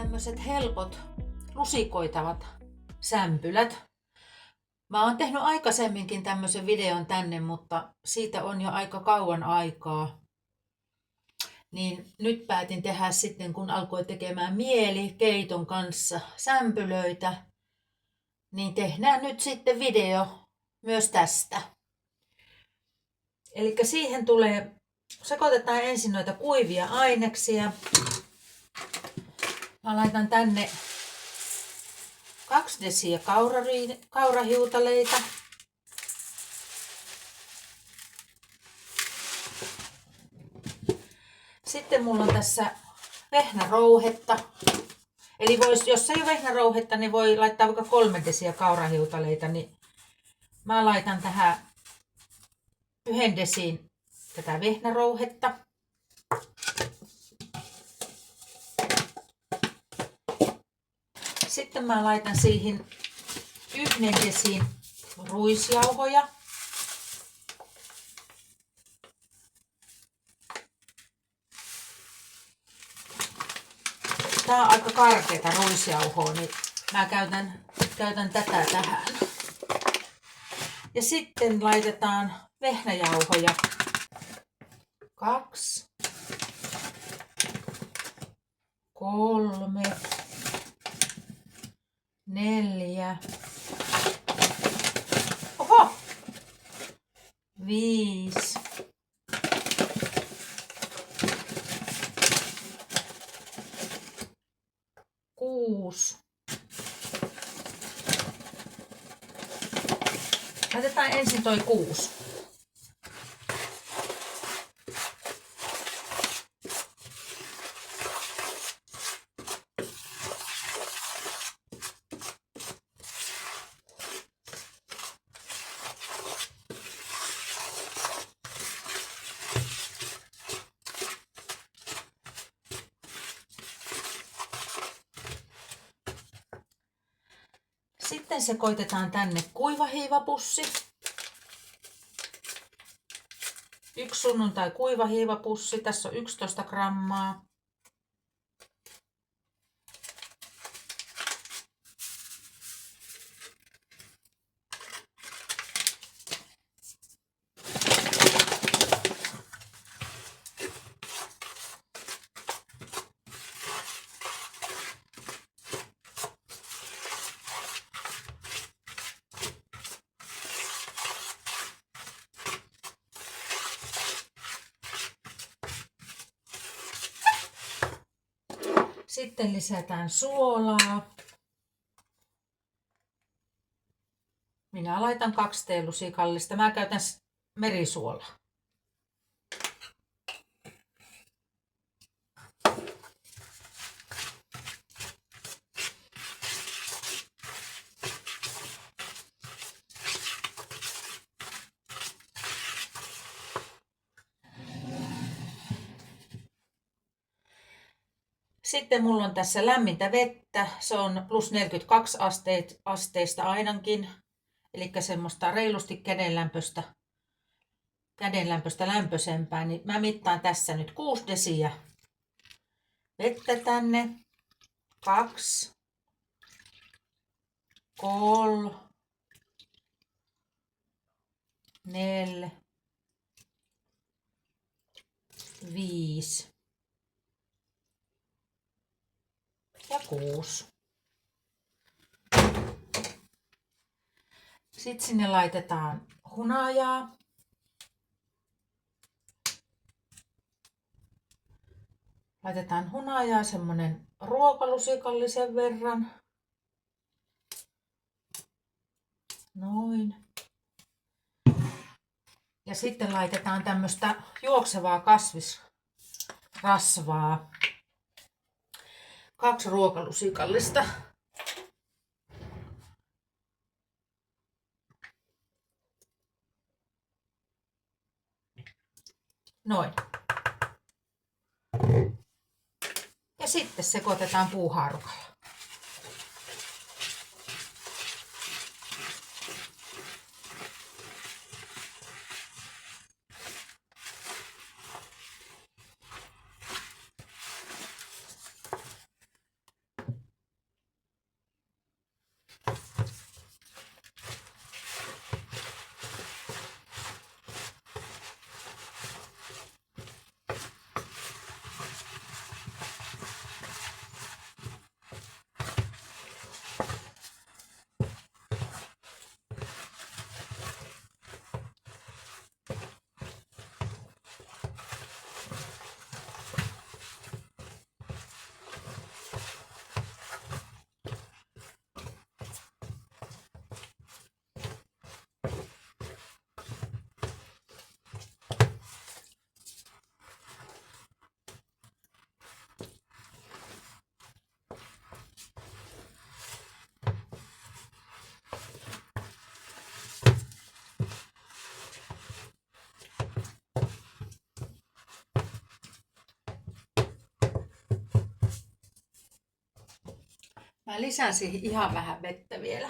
tämmöiset helpot lusikoitavat sämpylät. Mä oon tehnyt aikaisemminkin tämmöisen videon tänne, mutta siitä on jo aika kauan aikaa. Niin nyt päätin tehdä sitten, kun alkoi tekemään mieli keiton kanssa sämpylöitä, niin tehdään nyt sitten video myös tästä. Eli siihen sekoitetaan ensin noita kuivia aineksia. Mä laitan tänne 2 desiä kaurahiutaleita. Sitten mulla on tässä vehnärouhetta. Eli jos ei ole vehnärouhetta, niin voi laittaa vaikka 3 desiä kaurahiutaleita. Niin mä laitan tähän 1 desiin tätä vehnärouhetta. Sitten mä laitan siihen 1 desiin ruisjauhoja. Tää on aika karkeata ruisjauhoa, niin mä käytän tätä tähän. Ja sitten laitetaan vehnäjauhoja. 2, 3, 4, 5, 6. Laitetaan ensin toi 6. Sitten sekoitetaan tänne kuivahiivapussi. 1 sunnuntai kuivahiivapussi. Tässä on 11 grammaa. Sitten lisätään suolaa. Minä laitan 2 teelusikallista. Mä käytän merisuolaa. Sitten mulla on tässä lämmintä vettä. Se on plus 42 asteista ainakin. Eli semmoista reilusti kädenlämpöistä lämpöisempää. Niin mä mittaan tässä nyt 6 desiä vettä tänne. 2, 3, 4, 5 ja 6. Sitten sinne laitetaan hunajaa. Laitetaan hunajaa semmonen ruokalusikallisen verran. Noin. Ja sitten laitetaan tämmöstä juoksevaa kasvisrasvaa. 2 ruokalusikallista. Noin. Ja sitten sekoitetaan puuhaarukalla. Mä lisään siihen ihan vähän vettä vielä.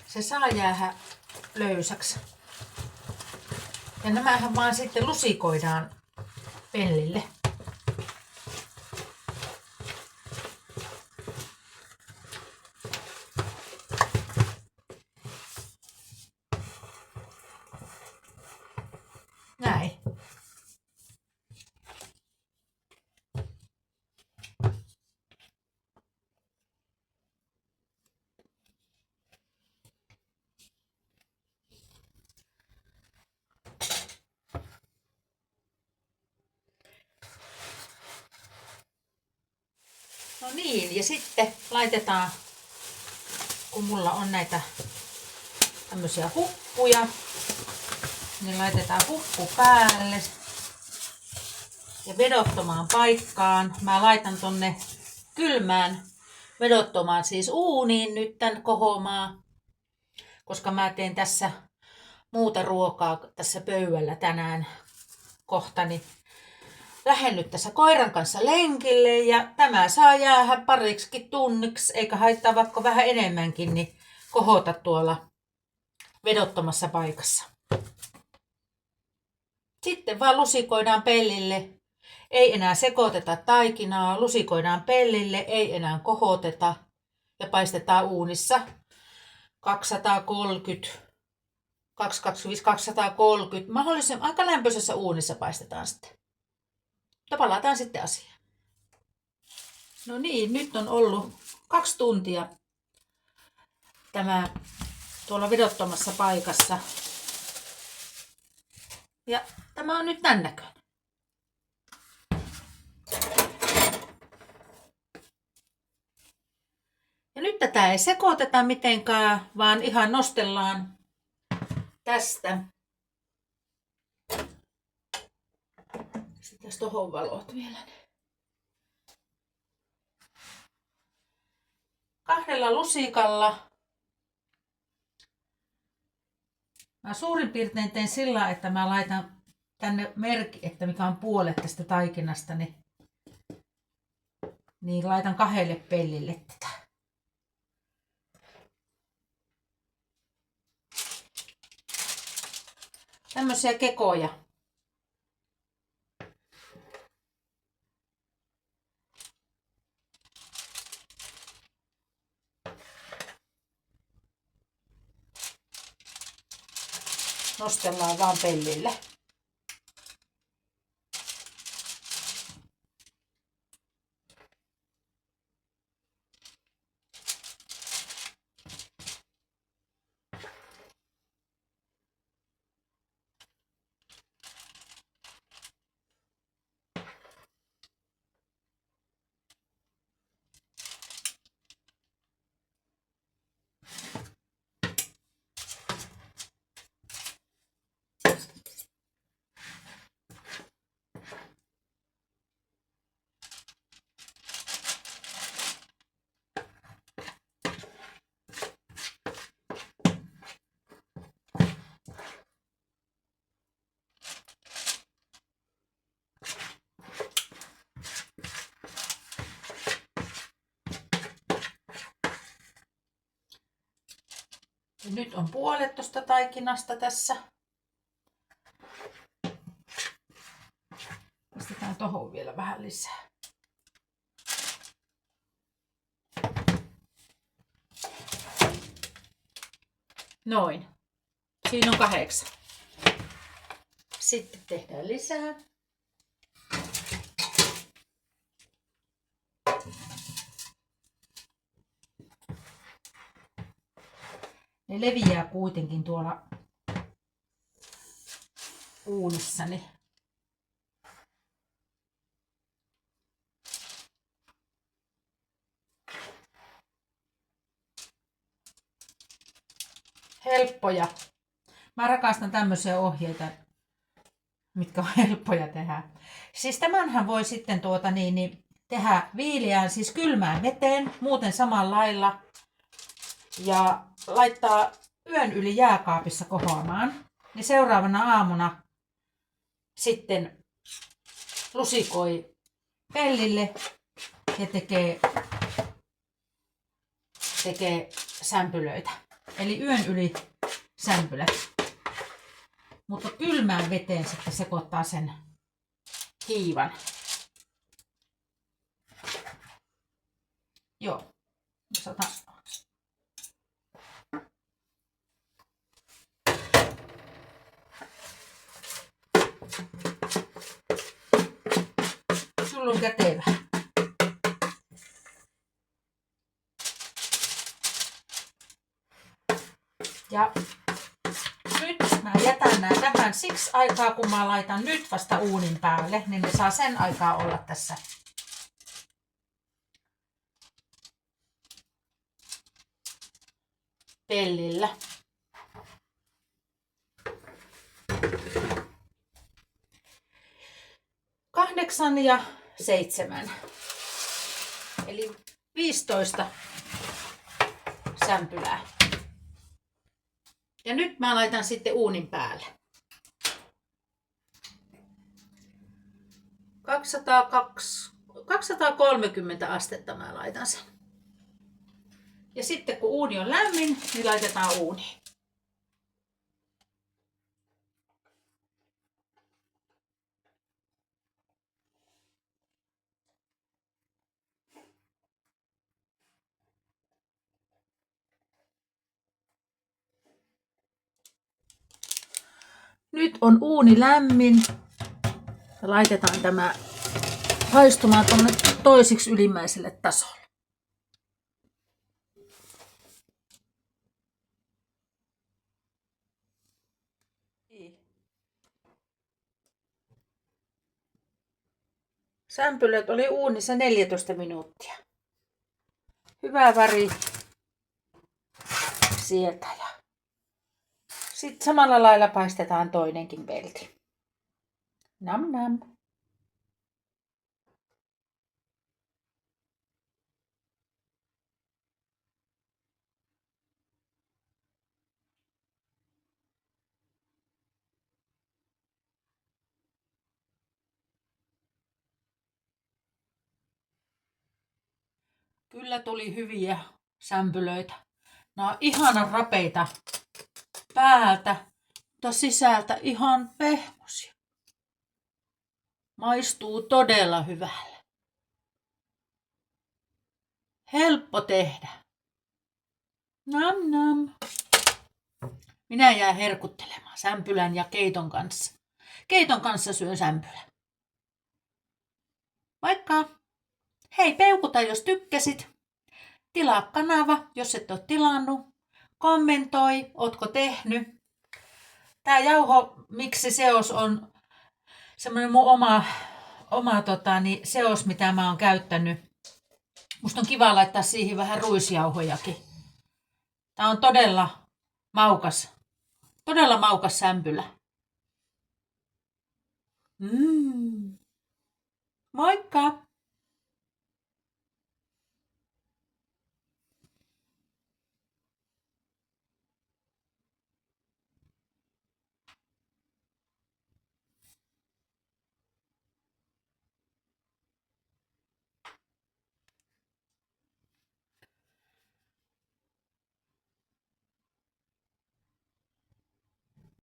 Se saa jäädä löysäksi. Ja nämähän vaan sitten lusikoidaan pellille. Näin. No niin, ja sitten laitetaan, kun mulla on näitä tämmöisiä huppuja, niin laitetaan huppu päälle ja vedottomaan paikkaan. Mä laitan tonne kylmään vedottomaan, siis uuniin nyt tän kohomaan, koska mä teen tässä muuta ruokaa tässä pöydällä tänään kohta, niin lähden nyt tässä koiran kanssa lenkille ja tämä saa jäädä pariksikin tunniksi, eikä haittaa vaikka vähän enemmänkin, niin kohota tuolla vedottomassa paikassa. Sitten vaan lusikoidaan pellille. Ei enää sekoiteta taikinaa, lusikoidaan pellille, ei enää kohoteta ja paistetaan uunissa 230, 230, mahdollisimman aika lämpöisessä uunissa paistetaan sitten. Ja palataan sitten asiaan. No niin, nyt on ollut 2 tuntia tämä tuolla vedottomassa paikassa. Ja tämä on nyt tän näköinen. Ja nyt tätä ei sekoiteta mitenkään, vaan ihan nostellaan tästä. Sitten tohon valot vielä. 2 lusikalla. Mä suurin piirtein teen sillä, että mä laitan tänne merkki, että mikä on puolet tästä taikinasta, niin laitan 2 pellille tätä. Tämmöisiä kekoja. Nostellaan vaan pellille. Ja nyt on puolet tuosta taikinasta tässä. Pistetään tohon vielä vähän lisää. Noin. Siinä on 8. Sitten tehdään lisää. Ne leviää kuitenkin tuolla uunissani. Helppoja. Mä rakastan tämmöisiä ohjeita, mitkä on helppoja tehdä. Siis tämänhän voi sitten tehdä viileään, siis kylmään veteen, muuten samalla lailla. Ja laittaa yön yli jääkaapissa kohoamaan. niin seuraavana aamuna sitten lusikoi pellille ja tekee sämpylöitä. Eli yön yli sämpylät. Mutta kylmään veteen sitten sekoittaa sen hiivan. Joo. Sulla on kätevä. Ja nyt mä jätän nää tähän siksi aikaa, kun mä laitan nyt vasta uunin päälle, niin ne saa sen aikaa olla tässä pellillä. Kahdeksan ja 7. Eli 15 sämpylää. Ja nyt mä laitan sitten uunin päälle. 230 astetta mä laitan sen. Ja sitten kun uuni on lämmin, niin laitetaan uuniin. Nyt on uuni lämmin. Laitetaan tämä paistumaan tuonne toisiksi ylimmäiselle tasolle. Sämpylät oli uunissa 14 minuuttia. Hyvä väri sieltä. Ja sitten samalla lailla paistetaan toinenkin pelti. Nam nam. Kyllä tuli hyviä sämpylöitä. Nämä on ihanan rapeita päältä, mutta sisältä ihan pehmosia. Maistuu todella hyvälle. Helppo tehdä. Nam nam. Minä jään herkuttelemaan sämpylän ja keiton kanssa. Keiton kanssa syön sämpylän. Moikka! Hei, peukuta jos tykkäsit. Tilaa kanava, jos et ole tilannut. Kommentoi, ootko tehnyt. Tää jauhomiksi seos on semmoinen mun oma seos, mitä mä oon käyttänyt. Musta on kiva laittaa siihen vähän ruisjauhojakin. Tää on todella maukas sämpylä. Moikka!